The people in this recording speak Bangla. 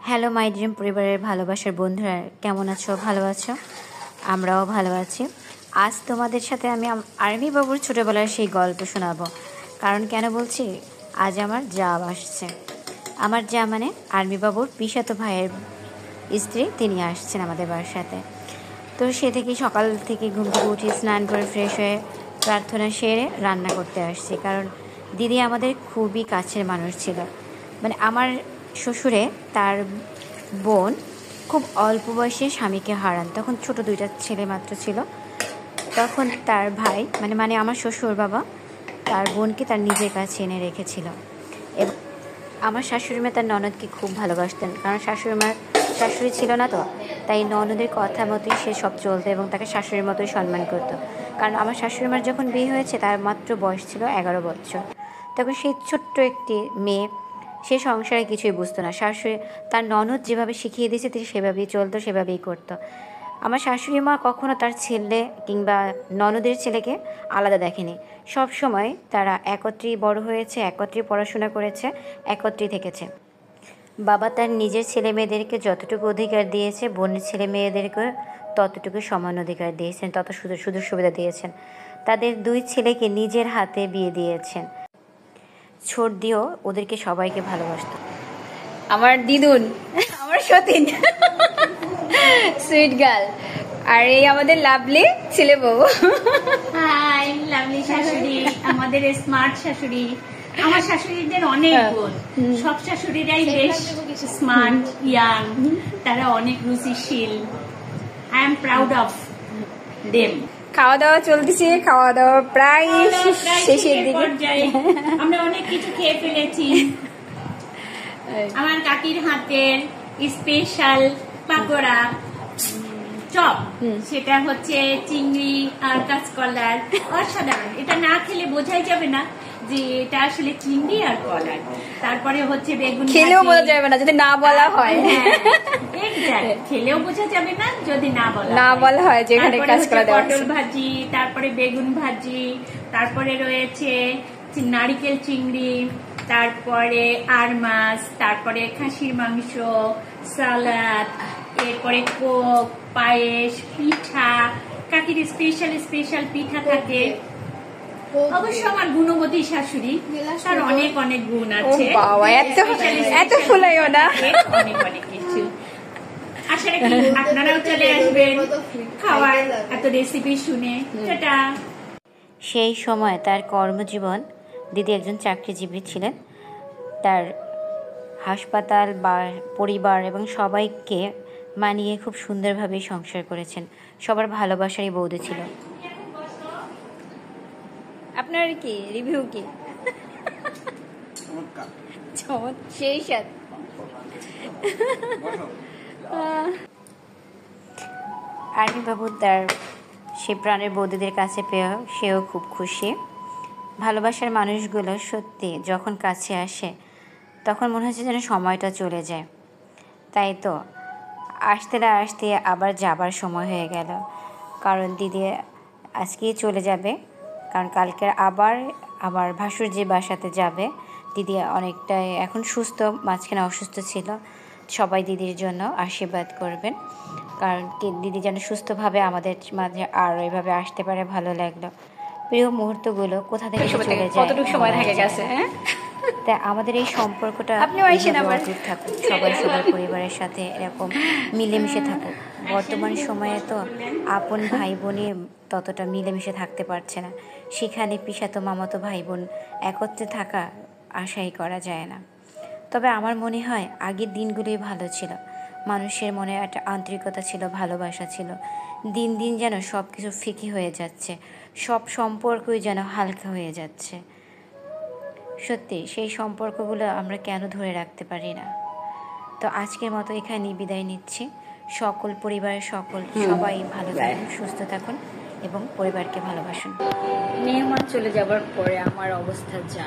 হ্যালো মাই ড্রিম পরিবারের ভালোবাসার বন্ধুরা, কেমন আছো? ভালো আছো? আমরাও ভালো আছি। আজ তোমাদের সাথে আমি আর্মি বাবুর ছোটোবেলার সেই গল্প শোনাবো। কারণ কেন বলছি, আজ আমার যা আসছে। আমার যা মানে আর্মি বাবুর পিসাতো ভাইয়ের স্ত্রী, তিনি আসছেন আমাদের বাসাতে। তো সে থেকে সকাল থেকে ঘুম থেকে উঠে স্নান করে ফ্রেশ হয়ে প্রার্থনা সেরে রান্না করতে আসছি। কারণ দিদি আমাদের খুবই কাছের মানুষ ছিল। মানে আমার শ্বশুরে তার বোন খুব অল্প বয়সে স্বামীকে হারান, তখন ছোট দুইটা ছেলে মাত্র ছিল। তখন তার ভাই মানে আমার শ্বশুর বাবা তার বোনকে তার নিজের কাছে এনে রেখেছিল। এবং আমার শাশুড়িমা তার ননদকে খুব ভালোবাসতেন, কারণ শাশুড়ি ছিল না, তো তাই ননদের কথা মতোই সে সব চলতো এবং তাকে শাশুড়ির মতোই সম্মান করতো। কারণ আমার শাশুড়িমার যখন বিয়ে হয়েছে তার মাত্র বয়স ছিল 11 বছর। তখন সেই ছোট্ট একটি মেয়ে, সে সংসারে কিছুই বুঝতো না। শাশুড়ি তার ননদ যেভাবে শিখিয়ে দিয়েছে তিনি সেভাবেই চলতো, সেভাবেই করতো। আমার শাশুড়ি মা কখনো তার ছেলে কিংবা ননদের ছেলেকে আলাদা দেখেনি। সব সময় তারা একত্রেই বড় হয়েছে, একত্রেই পড়াশোনা করেছে, একত্রেই থেকেছে। বাবা তার নিজের ছেলে মেয়েদেরকে যতটুকু অধিকার দিয়েছে, বোনের ছেলে মেয়েদেরকে ততটুকু সমান অধিকার দিয়েছেন, তত সুযোগ সুবিধা দিয়েছেন। তাদের দুই ছেলেকে নিজের হাতে বিয়ে দিয়েছেন। ছোট দিয়েও ওদেরকে সবাইকে ভালোবাসত। আমার দিদুন, আমার সতীন, সুইট গার্ল। আর এই আমাদের লাভলি ছেলে বউ। হাই, লাভলি শাশুড়ি, আমাদের স্মার্ট শাশুড়ি। আমার শাশুড়িদের অনেক গুণ। সব শাশুড়িরাই বেশ স্মার্ট, ইয়াং, তারা অনেক রুচিশীল। I am proud of them. খাওয়া দাওয়া চলতেছে, খাওয়া দাওয়া প্রায় শেষের দিকে। আমরা অনেক কিছু খেয়ে ফেলেছি। আমার কাকির হাতের স্পেশাল পাকোড়া চপ, সেটা হচ্ছে চিংড়ি আর কাঁচকলার, অসাধারণ। এটা না খেলে বোঝাই যাবে না যে এটা আসলে চিংড়ি আর কলার। তারপরে হচ্ছে বেগুন, খেলেও বোঝা যাবে না যদি না বলা হয়। খেলেও বোঝা যাবে না যদি না বলা হয় যেখানে কাঁচকলা দেওয়া আছে। পটল ভাজি, তারপরে বেগুন ভাজি, তারপরে রয়েছে নারিকেল চিংড়ি, তারপরে আর মাছ, তারপরে খাসির মাংস, সালাদ, এরপরে কোক, পায়েস, পিঠা। কাকির স্পেশাল পিঠা থাকে। অবশ্য আমার গুণবতী শাশুড়ি, তার অনেক অনেক গুণ আছে। এত ফুলাইও না, অনেক অনেক কিছু। আশা রাখি আপনারাও চলে আসবেন খাওয়ার এত রেসিপি শুনে। টাটা। সেই সময় তার কর্মজীবন, দিদি একজন চাকরিজীবী ছিলেন। তার হাসপাতাল বা পরিবার এবং সবাইকে মানিয়ে খুব সুন্দরভাবে সংসার করেছেন। সবার ভালোবাসারই বৌদি ছিল। আপনার কি রিভিউ কি? সেই সাথ আর্মি বাবু তার সে প্রাণের বৌদিদের কাছে পেয়েও সেও খুব খুশি। ভালোবাসার মানুষগুলো সত্যি যখন কাছে আসে তখন মনে হচ্ছে যেন সময়টা চলে যায়। তাই তো আসতে না আসতে আবার যাবার সময় হয়ে গেল। কারণ দিদি আজকেই চলে যাবে, কারণ কালকে আবার ভাসুর যে বাসাতে যাবে। দিদি অনেকটাই এখন সুস্থ, মাঝখানে অসুস্থ ছিল। সবাই দিদির জন্য আশীর্বাদ করবেন, কারণ দিদি যেন সুস্থভাবে আমাদের মাঝে আর এভাবে আসতে পারে। ভালো লাগলো। প্রিয় মুহূর্তগুলো কোথা থেকে চলে যায়, কতটুকু সময় থেকে গেছে। তাই আমাদের এই সম্পর্কটা থাকুক, সবাই সবার পরিবারের সাথে এরকম মিলেমিশে থাকুক। বর্তমান সময়ে তো আপন ভাই বোনে ততটা মিলেমিশে থাকতে পারছে না, সেখানে পিসাতো মামাতো ভাই বোন একত্রে থাকা আশাই করা যায় না। তবে আমার মনে হয় আগের দিনগুলোই ভালো ছিল। মানুষের মনে একটা আন্তরিকতা ছিল, ভালোবাসা ছিল। দিন দিন যেন সব কিছু ফিকে হয়ে যাচ্ছে, সব সম্পর্কই যেন হালকা হয়ে যাচ্ছে। সত্যি সেই সম্পর্কগুলো আমরা কেন ধরে রাখতে পারি না? তো আজকের মতো এখানেই বিদায় নিচ্ছি। সকল পরিবারের সবাই ভালো থাকুন, সুস্থ থাকুন এবং পরিবারকে ভালোবাসুন। মেহমান চলে যাবার পরে আমার অবস্থা যা